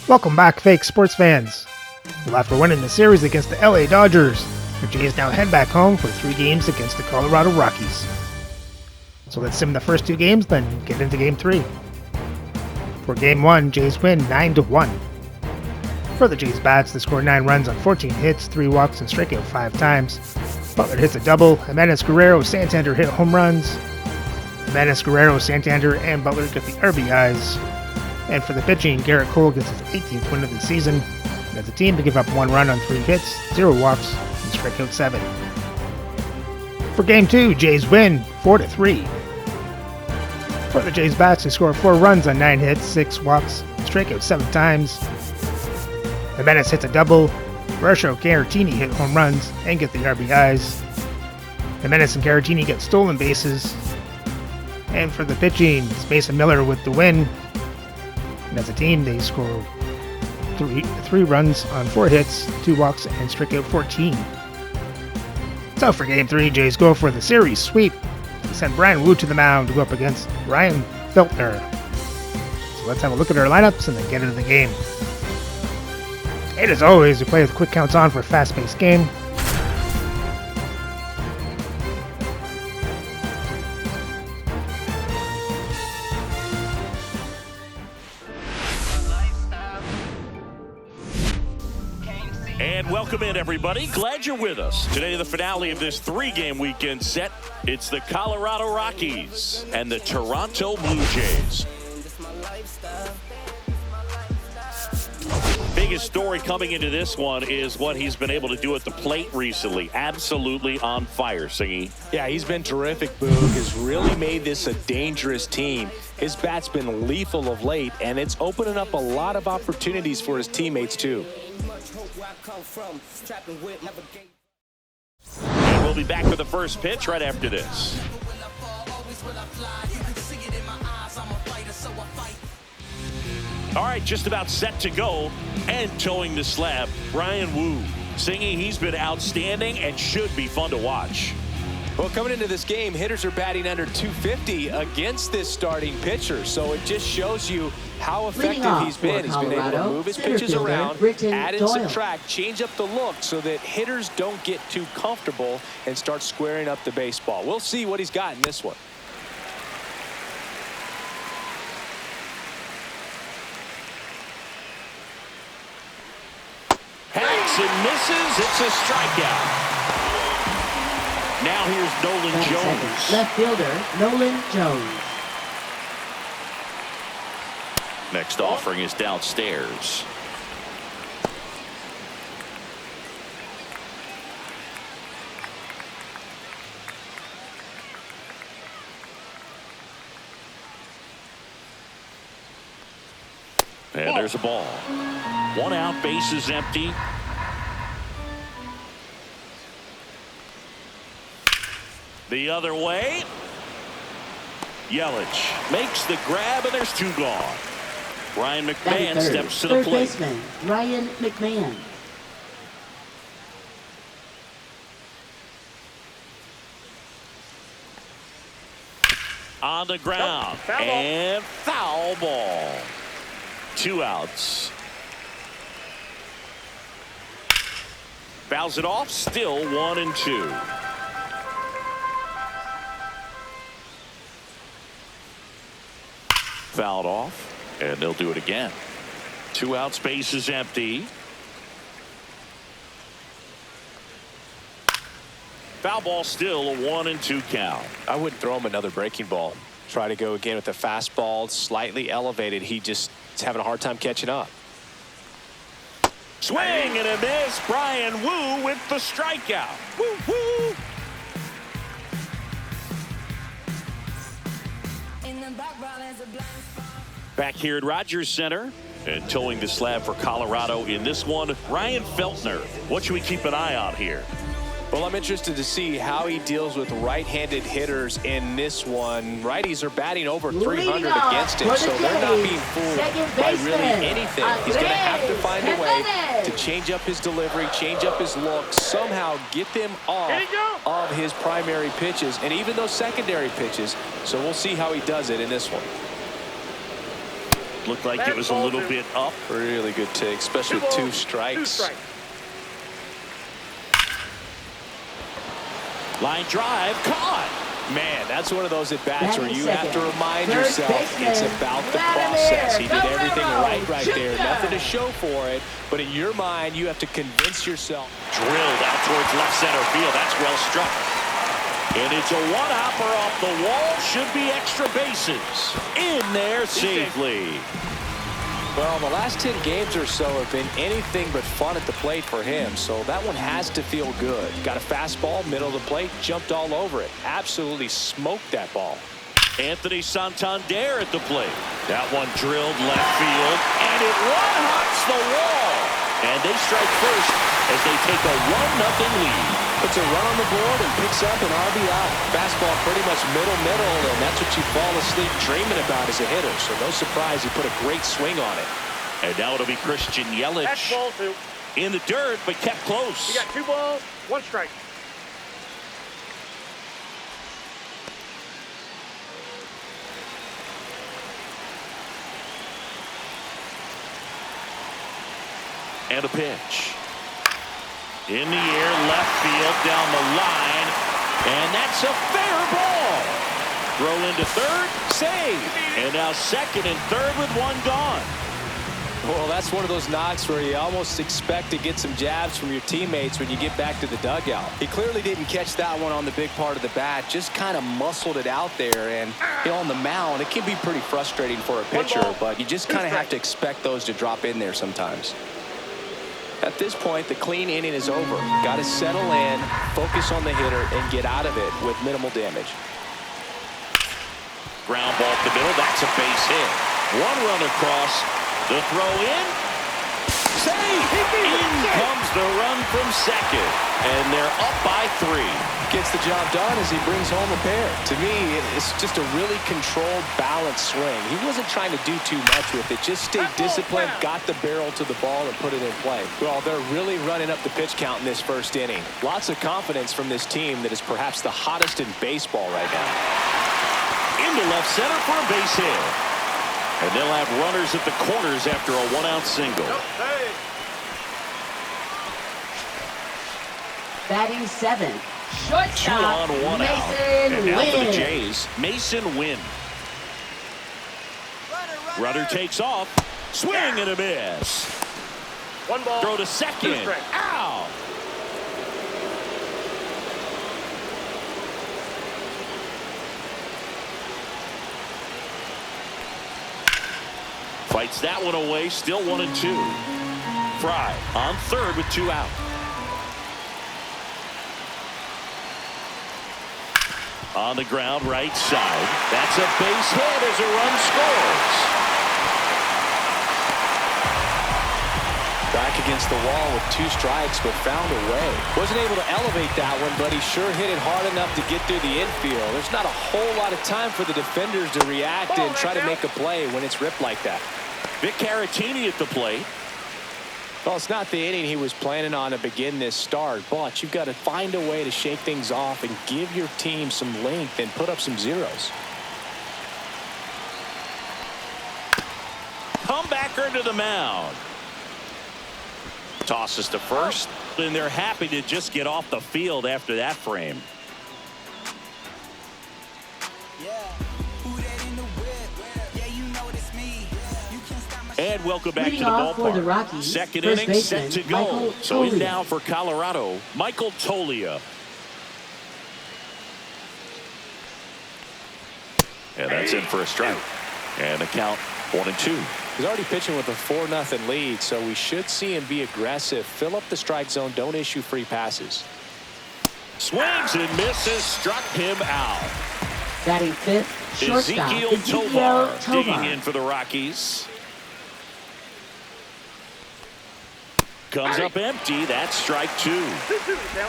Welcome back, fake sports fans. Well, after winning the series against the LA Dodgers, the Jays now head back home for 3 games against the Colorado Rockies. So let's sim the first 2 games, then get into Game 3. For Game 1, Jays win 9-1. For the Jays bats, they score 9 runs on 14 hits, 3 walks, and strike out 5 times. Butler hits a double. Jimenez, Guerrero, Santander hit home runs. Jimenez, Guerrero, Santander, and Butler get the RBIs. And for the pitching, Garrett Cole gets his 18th win of the season. And as a team, they give up 1 run on 3 hits, 0 walks, and strike out 7. For Game 2, Jays win 4-3. For the Jays bats, they score 4 runs on 9 hits, 6 walks, and strike out 7 times. Jimenez hits a double. Varsho, Caratini hit home runs and get the RBIs. Jimenez and Caratini get stolen bases. And for the pitching, it's Mason Miller with the win. And as a team, they score 3 runs on 4 hits, 2 walks, and strike out 14. So for Game 3, Jays go for the series sweep. They send Brian Wu to the mound to go up against Ryan Feltner. So let's have a look at our lineups and then get into the game. And as always, we play with quick counts on for a fast-paced game. And welcome in, everybody. Glad you're with us. Today, the finale of this 3-game weekend set. It's the Colorado Rockies and the Toronto Blue Jays. Biggest story coming into this one is what he's been able to do at the plate recently. Absolutely on fire, Singy. Yeah, he's been terrific, Boog. Has really made this a dangerous team. His bat's been lethal of late, and it's opening up a lot of opportunities for his teammates, too. And we'll be back with the first pitch right after this. All right, just about set to go and towing the slab, Brian Wu. Singing, he's been outstanding and should be fun to watch. Well, coming into this game, hitters are batting under 250 against this starting pitcher. So it just shows you how effective he's been. He's been able to move his pitches around, add and subtract, change up the look so that hitters don't get too comfortable and start squaring up the baseball. We'll see what he's got in this one. And misses. It's a strikeout. Now here's Nolan Jones. Left fielder, Nolan Jones. Next offering is downstairs. And there's a ball. 1 out, base is empty. The other way. Yelich makes the grab, and there's 2 gone. Ryan McMahon steps to the plate. Third baseman, Ryan McMahon. On the ground. And foul ball. 2 outs. Fouls it off, still 1-2. Fouled off, and they'll do it again. 2 outs, base is empty. Foul ball, still a 1-2 count. I wouldn't throw him another breaking ball. Try to go again with the fastball, slightly elevated. He just is having a hard time catching up. Swing and a miss. Brian Wu with the strikeout. Woo woo. Back here at Rogers Center and towing the slab for Colorado in this one, Ryan Feltner. What should we keep an eye on here? Well, I'm interested to see how he deals with right-handed hitters in this one. Righties are batting over 300 against him, so they're not being fooled by really anything. He's going to have to find a way to change up his delivery, change up his look, somehow get them off of his primary pitches and even those secondary pitches. So we'll see how he does it in this one. Looked like it was a little bit up. Really good take, especially with 2 strikes. Line drive, caught. Man, that's one of those at-bats where you have to remind Third yourself baseman, it's about the process. He did everything right there. Nothing to show for it, but in your mind, you have to convince yourself. Drilled out towards left center field. That's well struck. And it's a one-hopper off the wall. Should be extra bases. In there safely. Well, the last 10 games or so have been anything but fun at the plate for him, so that one has to feel good. Got a fastball, middle of the plate, jumped all over it. Absolutely smoked that ball. Anthony Santander at the plate. That one drilled left field, and it one-hops the wall. And they strike first as they take a 1-0 lead. Puts a run on the board and picks up an RBI. Fastball pretty much middle, and that's what you fall asleep dreaming about as a hitter. So no surprise he put a great swing on it. And now it'll be Christian Yelich in the dirt, but kept close. You got 2 balls, 1 strike. And a pitch. In the air, left field, down the line. And that's a fair ball. Throw into third, save. And now second and third with 1 gone. Well, that's one of those knocks where you almost expect to get some jabs from your teammates when you get back to the dugout. He clearly didn't catch that one on the big part of the bat, just kind of muscled it out there. And on the mound, it can be pretty frustrating for a pitcher, but you just kind of have to expect those to drop in there sometimes. At this point, the clean inning is over. Got to settle in, focus on the hitter, and get out of it with minimal damage. Ground ball up the middle. That's a base hit. 1 run across. The throw in. Save! In comes the run from second. And they're up by 3. Gets the job done as he brings home a pair. To me, it's just a really controlled, balanced swing. He wasn't trying to do too much with it. Just stayed disciplined, got the barrel to the ball, and put it in play. Well, they're really running up the pitch count in this first inning. Lots of confidence from this team that is perhaps the hottest in baseball right now. Into left center for a base hit. And they'll have runners at the corners after a 1-out single. Batting 7. 2 on, 1 out. And now for the Wynn. Jays, Mason Wynn. Runner takes off. Swing and a miss. 1 ball. Throw to 2 second. strikes. Out. Fights that one away. Still 1-2. Fry on third with 2 out. On the ground, right side. That's a base hit as a run scores. Back against the wall with 2 strikes, but found a way. Wasn't able to elevate that one, but he sure hit it hard enough to get through the infield. There's not a whole lot of time for the defenders to react and try to make a play when it's ripped like that. Vic Caratini at the plate. Well, it's not the inning he was planning on to begin this start, but you've got to find a way to shake things off and give your team some length and put up some zeros. Comebacker to the mound. Tosses to first, and they're happy to just get off the field after that frame. And welcome back to the Leading off for the ballpark. Rockies, Second first inning set to baseman, go. Michael So in Toglia. now for Colorado, Michael Toglia. And that's in for a strike. And the count 1-2. He's already pitching with a 4-0 lead, so we should see him be aggressive, fill up the strike zone, don't issue free passes. Swings and misses, struck him out. Batting 5th, shortstop Ezekiel Tovar digging in for the Rockies. Comes up empty. That's strike 2. 2-2 now.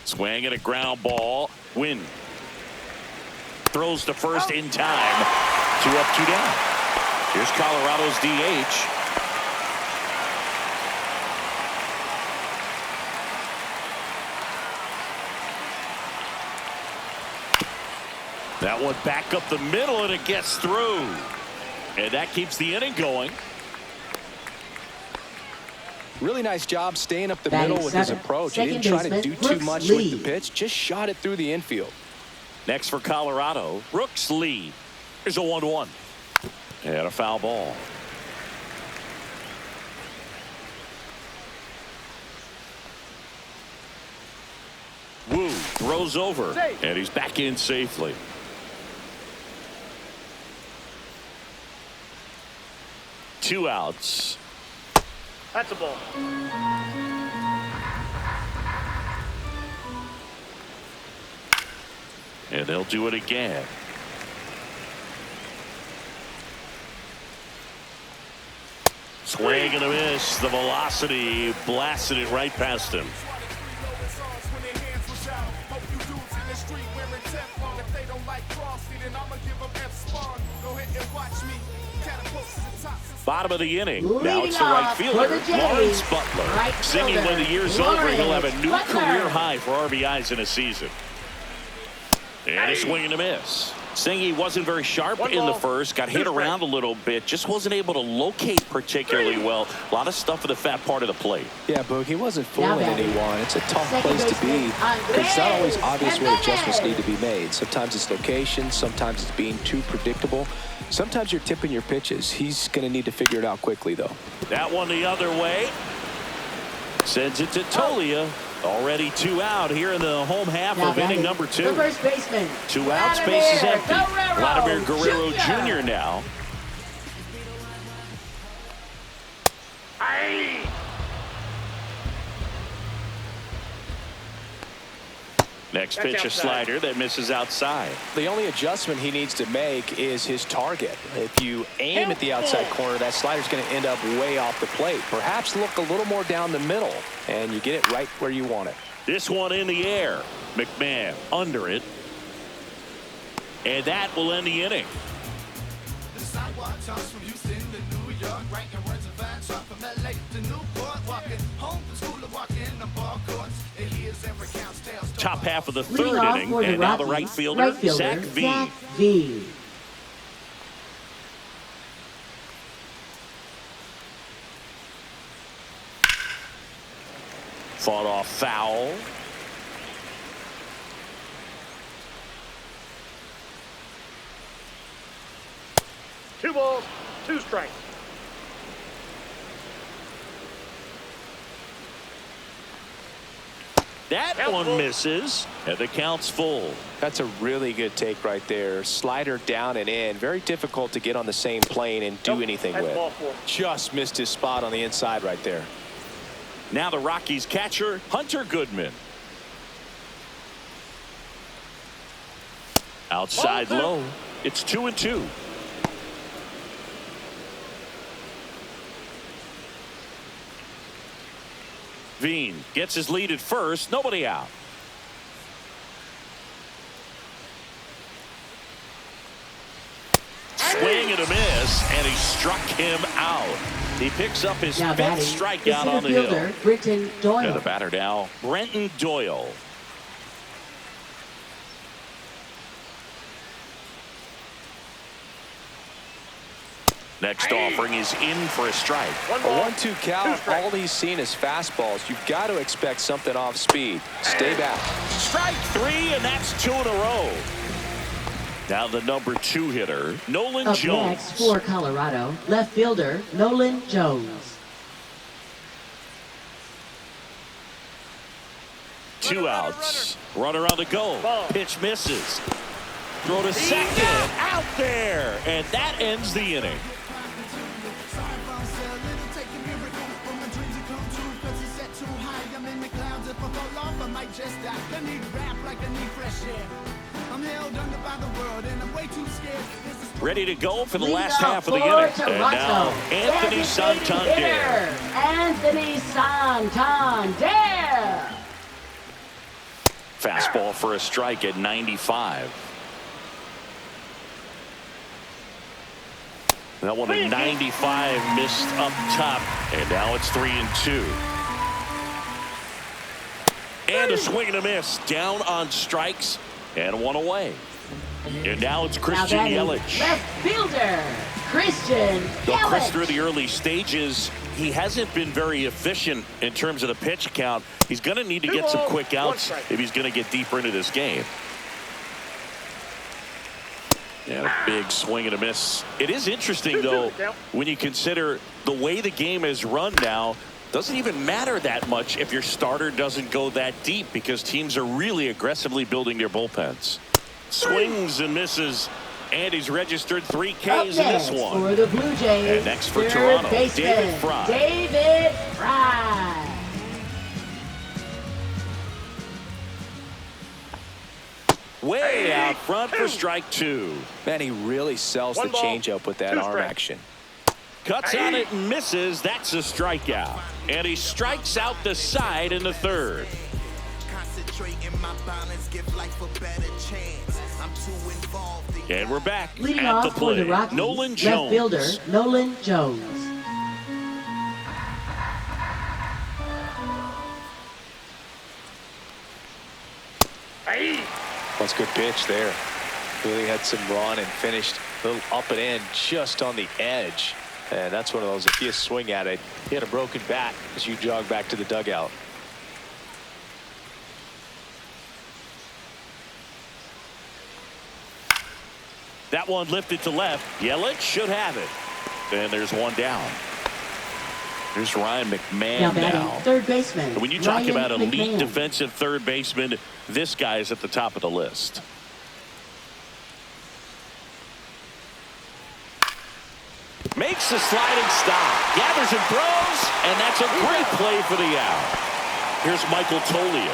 Swing and a ground ball. Win. Throws to first in time. 2 up, 2 down. Here's Colorado's DH. That one back up the middle, and it gets through. And that keeps the inning going. Really nice job staying up the Batting middle with his seventh, approach. He didn't second try to do baseman, too Brooks much Lee. with the pitch. Just shot it through the infield. Next for Colorado, Brooks Lee. Here's a 1-1. And a foul ball. Wu throws over, Safe. and he's back in safely. Two outs. That's a ball. And they'll do it again. Swing and a miss. The velocity blasted it right past him. Bottom of the inning. Now it's the right fielder, Lawrence Butler. Right Singing when the year's Lawrence over, he'll have a new Butler. career high for RBIs in a season. And a swing and a miss. Singy wasn't very sharp One in the ball, first, got two hit strikes. around a little bit, just wasn't able to locate particularly well. A lot of stuff in the fat part of the plate. Yeah, Boog, he wasn't Now fooling batting. anyone. It's a tough Second place to be. baseman, It's not always obvious where Andres. adjustments need to be made. Sometimes it's location. Sometimes it's being too predictable. Sometimes you're tipping your pitches. He's going to need to figure it out quickly, though. That one the other way. Sends it to Tolia. Already two out here in the home half Now of inning batting, number two. The first baseman. Two out, Vladimir space is empty. Guerrero Vladimir Guerrero Jr. Jr. now. Aye. Next That's pitch, a outside. slider that misses outside. The only adjustment he needs to make is his target. If you aim at the outside corner, that slider's going to end up way off the plate. Perhaps look a little more down the middle, and you get it right where you want it. This one in the air. McMahon under it. And that will end the inning. The sidewalk toss from Houston to New York, ranking words of fine truck from LA to Newport, walking home from school to walking the ball courts. It hears every count tales. Top half of the Leading third off inning. for the And now the Rockies, right fielder, Zach V. Zach V. Fought off foul. Two balls, two strikes. That Count one full. misses. And the count's full. That's a really good take right there. Slider down and in. Very difficult to get on the same plane and do Nope, anything that's with. ball four. Just missed his spot on the inside right there. Now the Rockies catcher, Hunter Goodman. Outside Ball two. low. It's 2-2. Veen gets his lead at first. Nobody out. Swing and a miss, and he struck him out. He picks up his Now fifth batting, strikeout the on the center hill. fielder, Britton And Doyle. the batter now, Brenton Doyle. Next offering is in for a strike. One A ball, 1-2 two count, strikes. all he's seen is fastballs. You've got to expect something off speed. Stay back. Strike three, and that's two in a row. Now the number two hitter, Nolan Up Jones. next for Colorado, left fielder Nolan Jones. Two outs. Runner on the go. Ball. Pitch misses. Throw to second. Out there. And that ends the inning. Ready to go for the Leading last off half of the for inning. And Toronto, now Anthony designated Santander. hitter, Anthony Santander. Fastball for a strike at 95. That one at 95 missed up top, and now it's 3-2. And a swing and a miss, down on strikes, and one away. And now it's Now Christian batting, Yelich. left fielder, Christian Though Chris, Yelich. through the early stages, he hasn't been very efficient in terms of the pitch count. He's going to need to get some quick outs if he's going to get deeper into this game. And a big swing and a miss. It is interesting, though, when you consider the way the game is run now. Doesn't even matter that much if your starter doesn't go that deep, because teams are really aggressively building their bullpens. Swings and misses, and he's registered 3 Ks Up in this next one. for the Blue Jays, And next for third Toronto, baseman, David Fry. David Fry. Way out front for strike 2. Man, he really sells the One ball, changeup with that 2 arm strikes. action. Cuts on it and misses. That's a strikeout. And he strikes out the side in the 3rd. Concentrating my balance, give life a better chance. I'm too involved. And we're back Leading at the off for the plate. Rockies, Nolan left Jones. fielder, Nolan Jones. That's a good pitch there. Really had some run and finished a little up and in just on the edge. And that's one of those, if you swing at it, you had a broken bat as you jog back to the dugout. That one lifted to left. Yelich should have it. And there's one down. There's Ryan McMahon Now batting, now. third baseman, And when you talk Ryan about elite McMahon. defensive third baseman, this guy is at the top of the list. Makes the sliding stop. Gathers and throws. And that's a great play for the out. Here's Michael Tolio.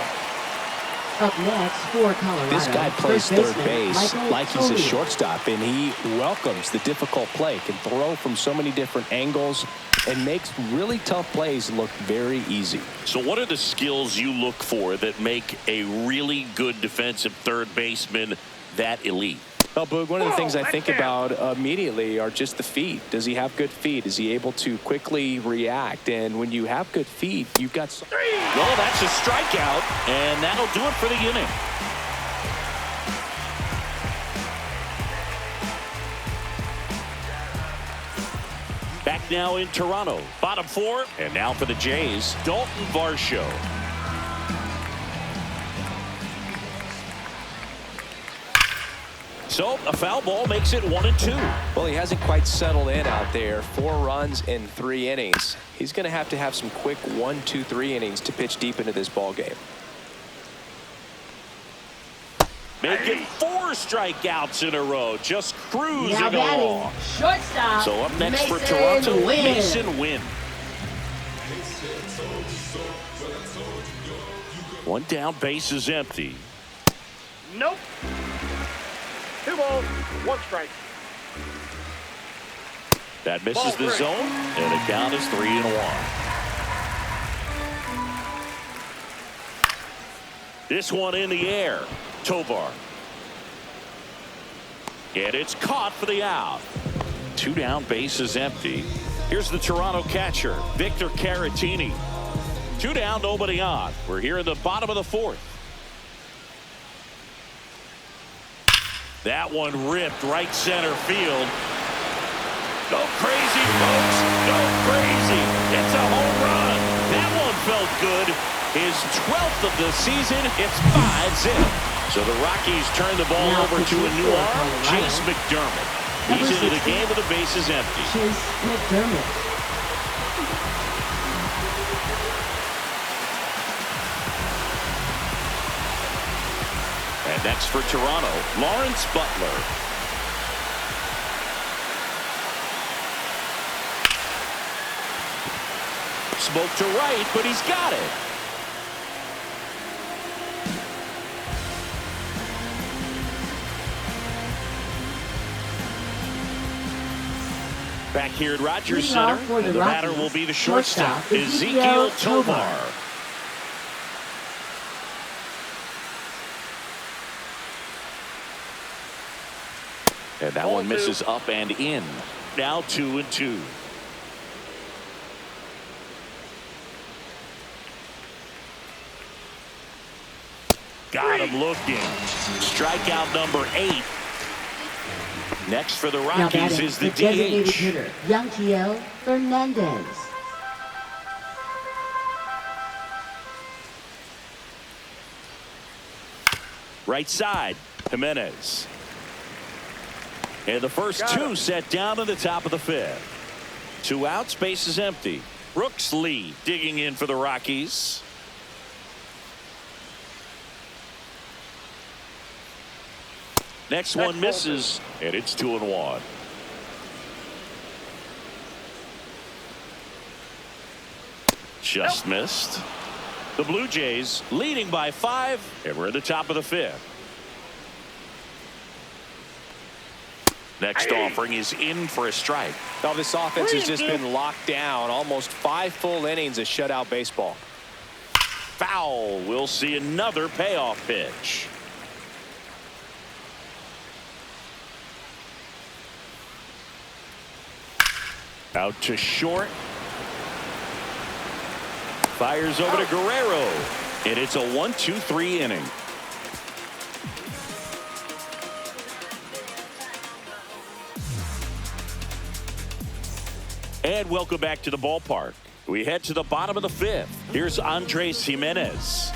Up next for Colorado, This guy plays first third baseman, base Michael like he's a Tolio. shortstop, and he welcomes the difficult play, can throw from so many different angles, and makes really tough plays look very easy. So what are the skills you look for that make a really good defensive third baseman that elite? Well, Boog, one of the things I think about immediately are just the feet. Does he have good feet? Is he able to quickly react? And when you have good feet, you've got... Well, that's a strikeout, and that'll do it for the inning. Back now in Toronto, bottom 4, and now for the Jays, Dalton Varsho. So a foul ball makes it 1-2. Well, he hasn't quite settled in out there. 4 runs in 3 innings. He's going to have some quick 1, 2, 3 innings to pitch deep into this ball game. Making 4 strikeouts in a row, just cruising Now batting, along. shortstop, So up next for Mason Toronto, Wynn. Mason Wynn. One down, base is empty. Nope. 2 balls, 1 strike. That misses Ball the 3. zone, and the count is 3-1. This one in the air, Tovar. And it's caught for the out. 2 down, base is empty. Here's the Toronto catcher, Victor Caratini. 2 down, nobody on. We're here in the bottom of the 4th. That one ripped right center field. Go crazy, folks. Go crazy. It's a home run. That one felt good. His 12th of the season. It's 5-0. So the Rockies turn the ball Now over to a new arm, Colorado. Chase McDermott. He's Number into the 16. game with the bases empty. Chase McDermott. And next for Toronto, Lawrence Butler. Smoke to right, but he's got it. Back here at Rogers Leading Center, off for and the the batter Rockies, will be the shortstop, shortstop, Ezekiel Ezekiel Tovar. Tovar. And that Ball one 2. misses up and in. Now 2-2. Got him looking. Strikeout number 8. Next for the Now Rockies batting, is the designated DH. hitter, Yanquiel Fernandez. Right side, Jimenez. And the first two set down to the top of the fifth. 2 outs, base is empty. Brooks Lee digging in for the Rockies. Next one misses, and it's 2-1. Just missed. The Blue Jays leading by 5, and we're at the top of the fifth. Next offering is in for a strike. Now this offense has just been locked down. Almost 5 full innings of shutout baseball. Foul. We'll see another payoff pitch. Out to short. Fires over to Guerrero. And it's a 1-2-3 inning. And welcome back to the ballpark. We head to the bottom of the fifth. Here's Andres Jimenez.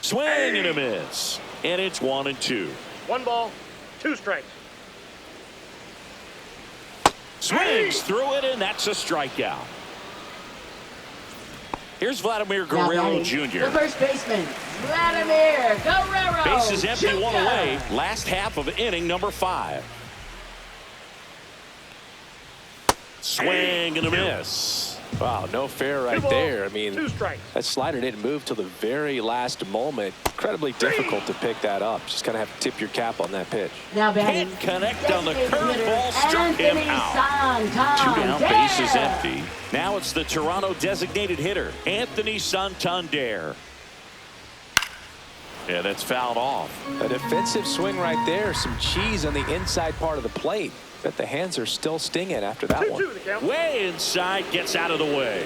Swing and a miss. And it's 1-2. 1 ball, 2 strikes. Swings through it, and that's a strikeout. Here's Vladimir Now Guerrero batting, Jr. the first baseman, Vladimir Guerrero. Base is empty, Jr. 1 away. Last half of inning number 5. Swing and a miss. Wow, no fair right 2 balls, there. I mean, 2 strikes. that slider didn't move till the very last moment. Incredibly difficult to pick that up. Just kind of have to tip your cap on that pitch. Now batting, Can't connect on the designated hitter, curveball, struck him Anthony out. 2 down, Santander. base is empty. Now it's the Toronto designated hitter, Anthony Santander. Yeah, that's fouled off. A defensive swing right there. Some cheese on the inside part of the plate. Bet the hands are still stinging after that 2-2 one. the count. Way inside, gets out of the way.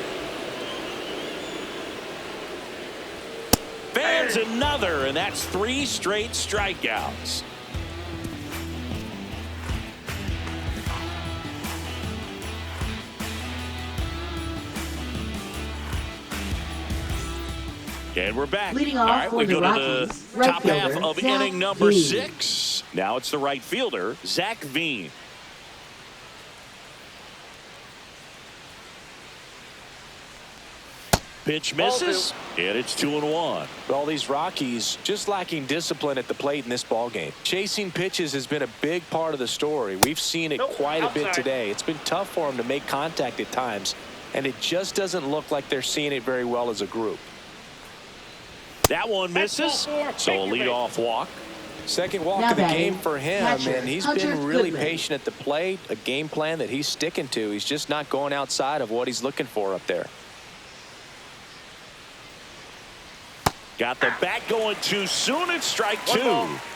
Fans another, and that's 3 straight strikeouts. And we're back. Leading All off right, for we the go to Rockies, the right top half fielder, of Zach inning number Veen. 6. Now it's the right fielder, Zach Veen. Pitch misses, and it's 2-1. But all these Rockies just lacking discipline at the plate in this ballgame. Chasing pitches has been a big part of the story. We've seen it quite a bit today. It's been tough for them to make contact at times, and it just doesn't look like they're seeing it very well as a group. That one misses, so a leadoff walk. Second walk Now of the batting, game for him, catcher, and he's Hunter been really Goodman. patient at the plate. A game plan that he's sticking to. He's just not going outside of what he's looking for up there. Got the bat going too soon. It's strike 2.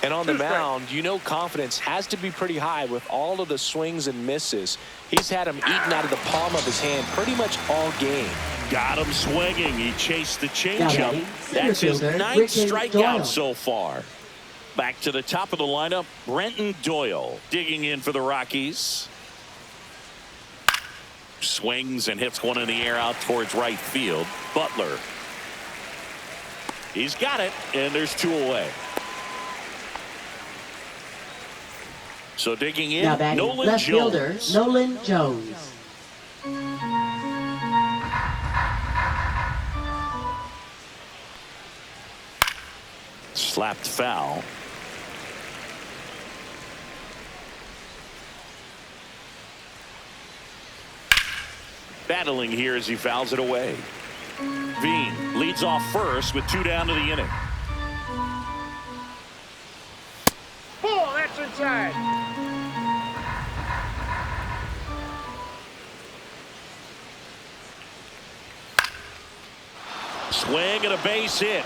And on the mound, you know confidence has to be pretty high with all of the swings and misses. He's had them eaten out of the palm of his hand pretty much all game. Got him swinging. He chased the Now changeup. batting, That's his center fielder, 9th Britton strikeout Doyle. so far. Back to the top of the lineup, Brenton Doyle digging in for the Rockies. Swings and hits one in the air out towards right field. Butler. He's got it, and there's 2 away. So digging in, Now batting, Nolan left fielder, Jones. Nolan Jones. Slapped foul. Battling here as he fouls it away. Veen leads off first with 2 down to the inning. Ball, that's inside. Swing and a base hit.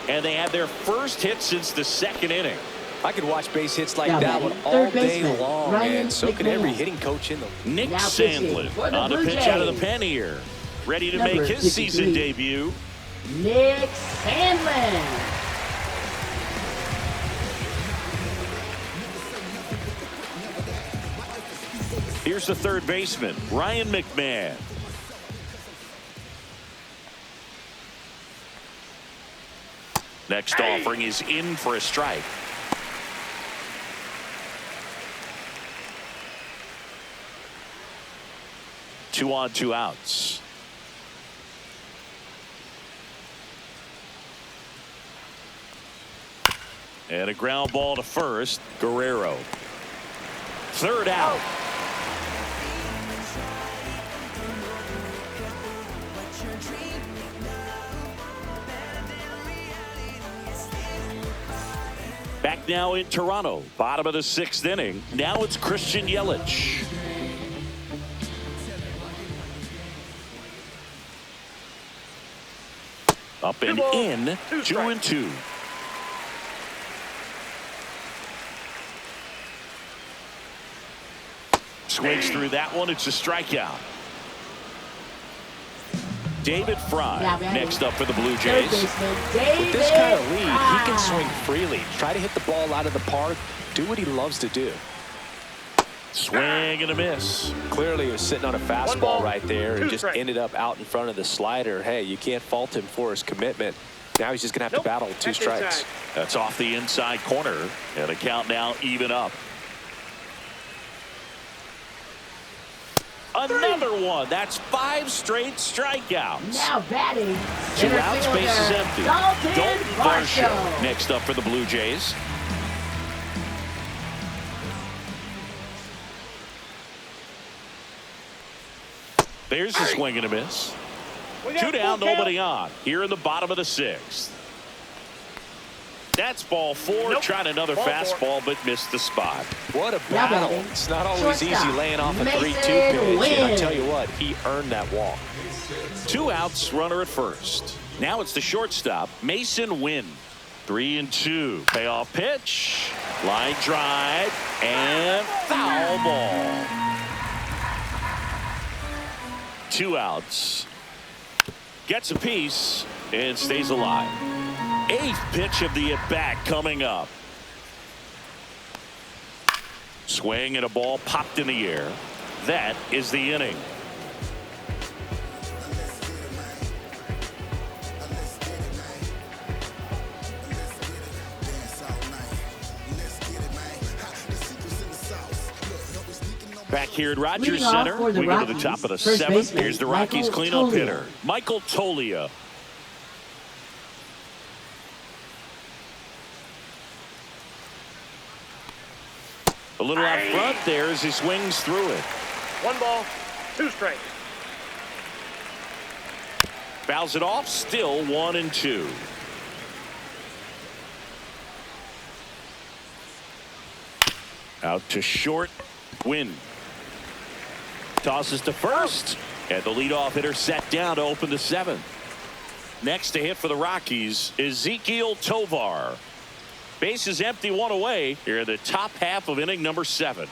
And they had their first hit since the 2nd inning. I could watch base hits like Now that batting, one all third day baseman, long, Ryan and so could every McMahon. hitting coach in the Nick Now pitching Sandlin for the on a Blue pitch out of the Jays. pen here. Ready to Number make his season 53. debut. Nick Sandlin. Here's the third baseman, Ryan McMahon. Next offering is in for a strike. Two on, two outs. And a ground ball to first, Guerrero. Third out. Back now in Toronto, bottom of the sixth inning. Now it's Christian Yelich. Up and in, 2-2. Swings through that one. It's a strikeout. David Fry next up for the Blue Jays. With this kind of lead, he can swing freely. Try to hit the ball out of the park. Do what he loves to do. Swing and a miss. Clearly, he was sitting on a fastball right there and just ended up out in front of the slider. Hey, you can't fault him for his commitment. Now he's just going to have to battle 2 strikes. That's off the inside corner. And a count now even up. Another one. That's 5 straight strikeouts. Now batting. 2 outs, bases empty. Dalton Varsho next up for the Blue Jays. There's a swing and a miss. 2 down, nobody on. Here in the bottom of the 6th. That's ball 4. Tried another fastball, but missed the spot. What a battle. It's not always easy laying off a 3-2 pitch. And I tell you what, he earned that walk. 2 outs, runner at first. Now it's the shortstop, Mason Wynn. 3-2. Payoff pitch. Line drive. And foul ball. 2 outs. Gets a piece and stays alive. 8th pitch of the at-bat coming up. Swing and a ball popped in the air. That is the inning. Back here at Rogers Center, we go to the top of the 7th. Here's the Rockies cleanup hitter, Michael Toglia. A little out front there as he swings through it. 1 ball, 2 strikes. Fouls it off, still 1-2. Out to short, Win. Tosses to first, and the leadoff hitter set down to open the 7th. Next to hit for the Rockies, Ezequiel Tovar. Base is empty, 1 away here in the top half of inning number 7.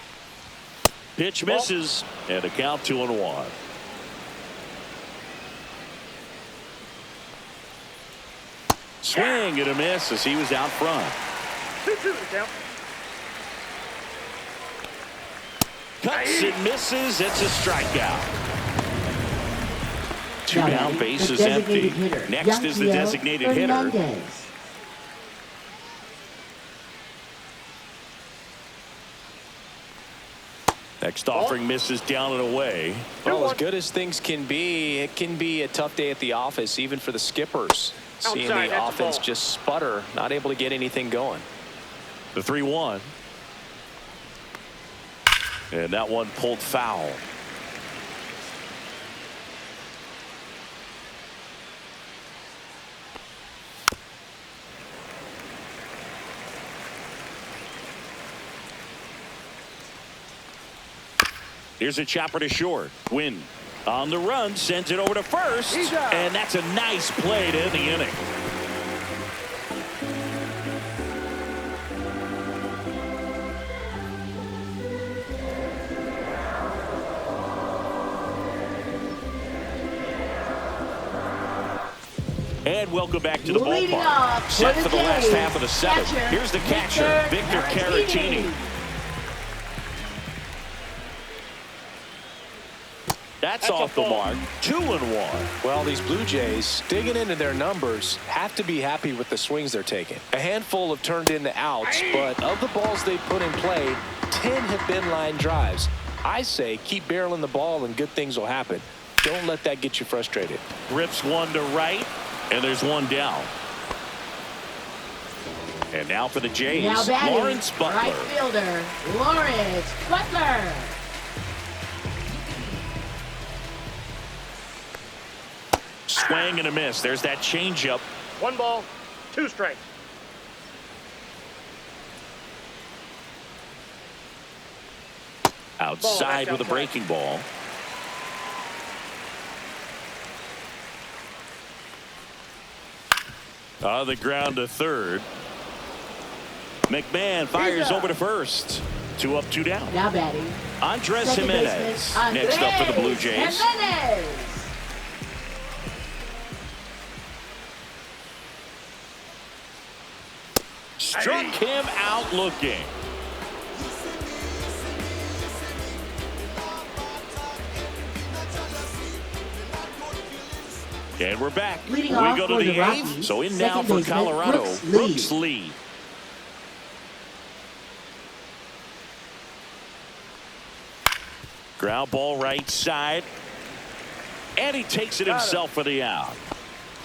Pitch misses, and a count 2-1. Swing and a miss as he was out front. 2-2 count. Cuts and misses. It's a strikeout. 2 down, base is empty. Next is the designated hitter. Next offering misses down and away. Well, as good as things can be, it can be a tough day at the office, even for the skippers. Seeing the offense just sputter, not able to get anything going. The 3-1. And that one pulled foul. Here's a chopper to short. Win. On the run, sends it over to first. And that's a nice play to end the inning. And welcome back to the Leading ballpark. off Set for for the the last Jays, half of the seventh. catcher, Here's the catcher, Victor Caratini. That's off the mark. 2-1. Well, these Blue Jays, digging into their numbers, have to be happy with the swings they're taking. A handful have turned into outs, but of the balls they put in play, 10 have been line drives. I say keep barreling the ball and good things will happen. Don't let that get you frustrated. Rips one to right, and there's one down. And now for the Jays, Now batting, Lawrence Butler. right fielder, Lawrence Butler. Swing and a miss. There's that changeup. 1 ball, 2 strikes. Outside with a breaking ball. On the ground to third. McMahon fires over to first. 2 up, 2 down. Now batting, Andres second Jimenez baseman, next up for the Blue Jays. Jimenez. Struck him out looking. And we're back. Leading We off go to for the the eighth. Rockies, So in now second for baseman, Colorado, Brooks Lee. Ground ball right side. And he takes it himself for the out.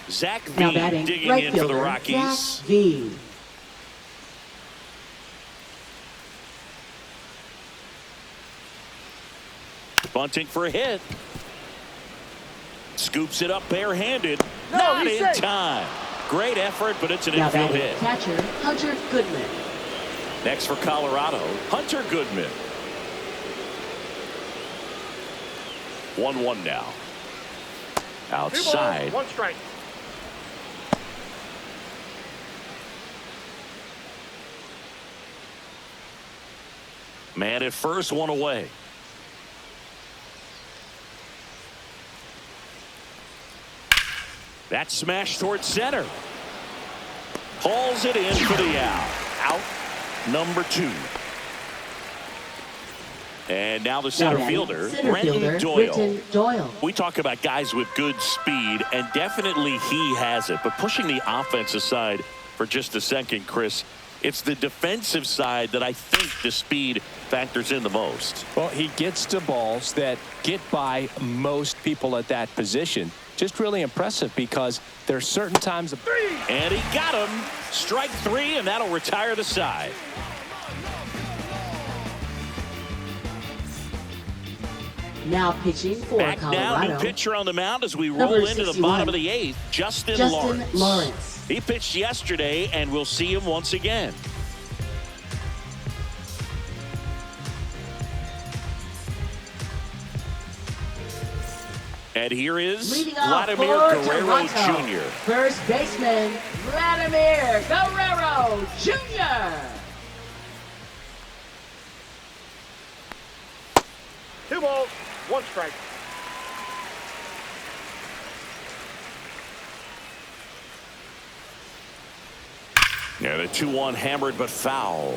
Zach Now V batting, digging right in for the fielder, Rockies. Zach V. Bunting for a hit. Scoops it up barehanded. No, Not he's in safe. time. Great effort, but it's an Now infield batting, hit. catcher, Hunter Goodman. Next for Colorado, Hunter Goodman. 1-1 now. 2 balls, Outside. 1 strike. Man at first, 1 away. That smash towards center. Hauls it in for the out. Out number 2. And now the center fielder, Brenton Doyle. We talk about guys with good speed, and definitely he has it. But pushing the offense aside for just a second, Chris, it's the defensive side that I think the speed factors in the most. Well, he gets to balls that get by most people at that position. Just really impressive because there's certain times. And he got him. Strike 3, and that'll retire the side. Now pitching for Back now, Colorado. new pitcher on the mound as we Number roll into the 61, bottom of the 8th, Justin Lawrence. He pitched yesterday, and we'll see him once again. And here is Leading off Vladimir for Guerrero Toronto, Jr. First baseman, Vladimir Guerrero Jr. 2 balls, 1 strike. Yeah, the 2-1 hammered but foul.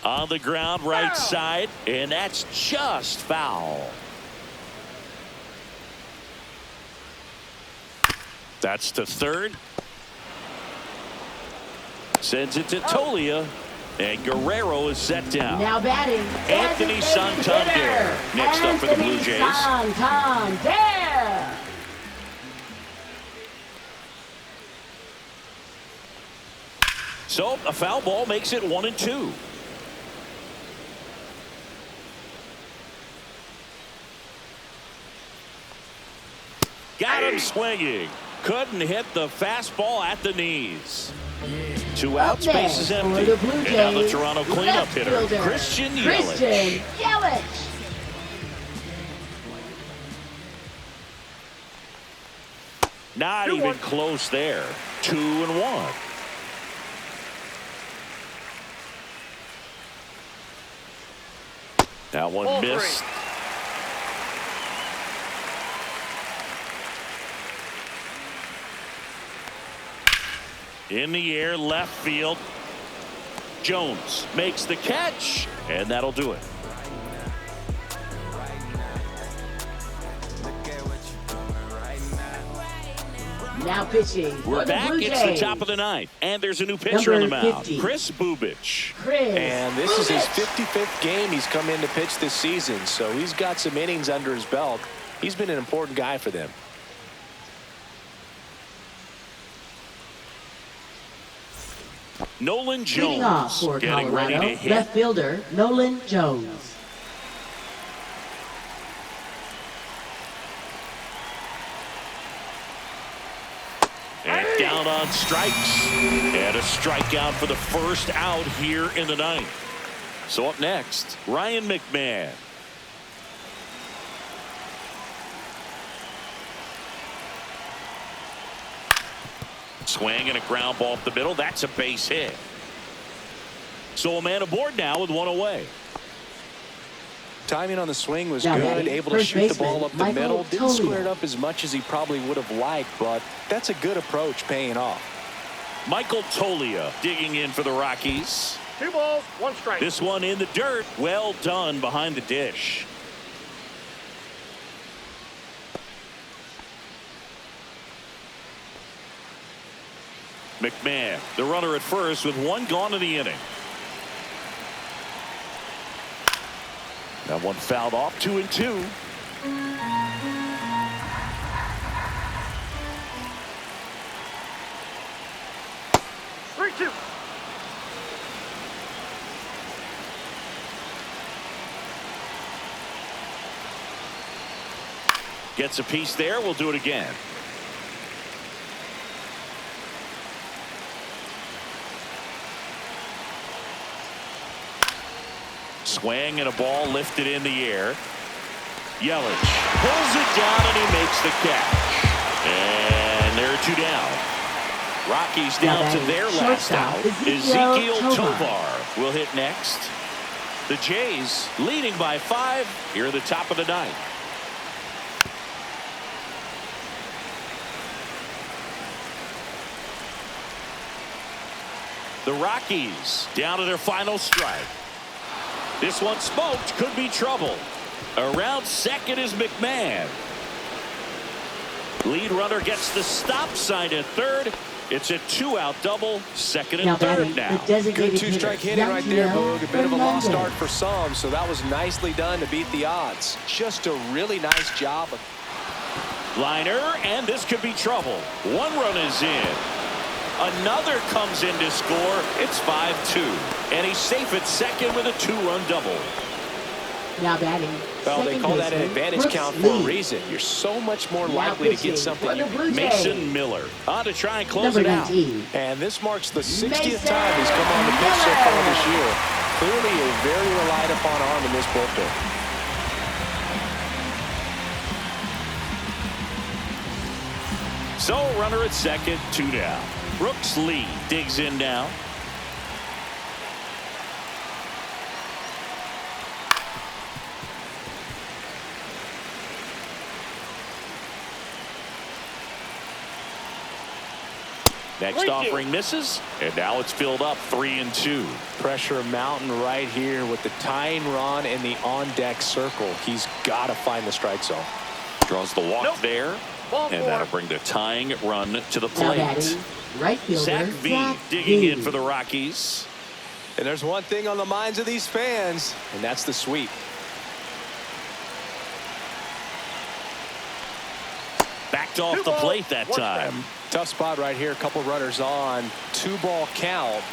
On the ground, right side, and that's just foul. That's to third. Sends it to Tolia, and Guerrero is set down. Now batting, Anthony Santander next up for the Blue Jays. Santander. So a foul ball makes it 1-2. Got him swinging. Couldn't hit the fastball at the knees. 2 outs, bases empty. And now the Toronto cleanup hitter, Christian Yelich. Not even close there. 2-1. That one missed. In the air, left field. Jones makes the catch, and that'll do it. Now pitching. We're for the back. Blue It's the Jays. top of the ninth, and there's a new pitcher on the Number mound, 50. Chris Bubich. Chris And this is his Bubich. 55th game he's come in to pitch this season, so he's got some innings under his belt. He's been an important guy for them. Nolan Leading off Jones for getting ready Colorado, to hit. left fielder Nolan Jones. And down on strikes. And a strikeout for the first out here in the ninth. So up next, Ryan McMahon. Swing and a ground ball up the middle. That's a base hit. So a man aboard now with one away. Timing on the swing was Now good, batting, able to first shoot the ball baseman, up the Michael middle. Didn't Tolio. square it up as much as he probably would have liked, but that's a good approach paying off. Michael Tolio digging in for the Rockies. 2 balls, 1 strike. This one in the dirt. Well done behind the dish. McMahon, the runner at first with 1 gone in the inning. That one fouled off, 2-2. Three, 2. Gets a piece there. We'll do it again. Swing and a ball lifted in the air. Yelich pulls it down and he makes the catch. And there are 2 down. Rockies down to their last Shortstop, out. Ezekiel Ezekiel Tovar. Tovar will hit next. The Jays leading by 5 here at the top of the ninth. The Rockies down to their final strike. This one smoked, could be trouble. Around second is McMahon. Lead runner gets the stop sign at third. It's a 2-out double, second and Now third batting, now. the designated Good 2-strike hitting right there, Yanquiel Boog. A bit of a lost Hernandez. start for some, so that was nicely done to beat the odds. Just a really nice job of Liner, and this could be trouble. 1 run is in. Another comes in to score. It's 5-2. And he's safe at second with a 2-run double. Now batting. Well, they second call that an baseman, advantage Brooks count for a Lee. reason. You're so much more Now likely to pitching get something for the you Blue Mason Jays. Miller on to try and close Number it out. 19. And this marks the 60th Mason time he's come on the pitch so far Miller. this year. Clearly a very relied upon arm in this bullpen. So runner at second, 2 down. Brooks Lee digs in now. Next offering misses, and now it's filled up 3-2. Pressure mountain right here with the tying run in the on-deck circle. He's got to find the strike zone. Draws the walk there, Ball and 4. that'll bring the tying run to the Now plate. batting. Right fielder. Zach V Zach digging V. in for the Rockies. And there's one thing on the minds of these fans, and that's the sweep. Backed off 2 the balls, plate that 1 time. strike. Tough spot right here. A couple runners on. 2-ball count.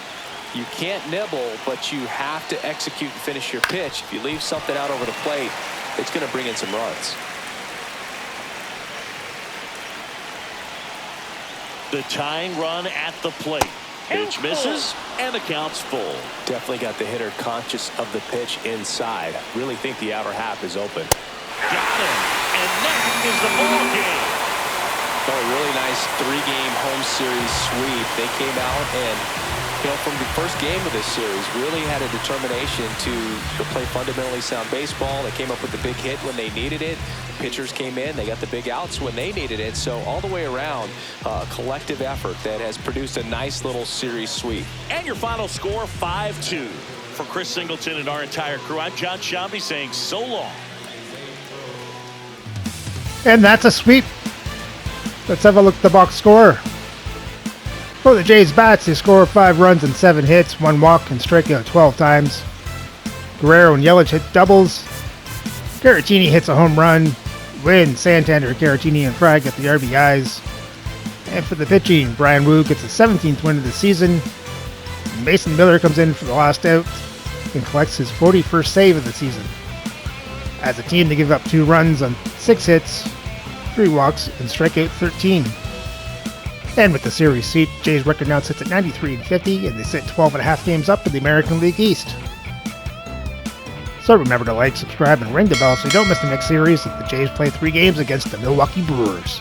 You can't nibble, but you have to execute and finish your pitch. If you leave something out over the plate, it's going to bring in some runs. The tying run at the plate. Pitch misses, and the count's full. Definitely got the hitter conscious of the pitch inside. Really think the outer half is open. Got him, and that is the ball game. Oh, a really nice 3-game home series sweep. They came out and From the first game of this series, really had a determination to play fundamentally sound baseball. They came up with the big hit when they needed it. Pitchers came in, they got the big outs when they needed it. So all the way around, collective effort that has produced a nice little series sweep. And your final score, 5-2. For Chris Singleton and our entire crew, I'm John Shambi saying so long. And that's a sweep. Let's have a look at the box score. For the Jays bats, they score 5 runs and 7 hits, 1 walk, and strike out 12 times. Guerrero and Yelich hit doubles. Caratini hits a home run. Wynn, Santander, Caratini, and Fry get the RBIs. And for the pitching, Brian Wu gets the 17th win of the season. Mason Miller comes in for the last out and collects his 41st save of the season. As a team, they give up 2 runs on 6 hits, 3 walks, and strike out 13. And with the series seat, Jays record now sits at 93-50, and they sit 12.5 games up in the American League East. So remember to like, subscribe, and ring the bell so you don't miss the next series as the Jays play 3 games against the Milwaukee Brewers.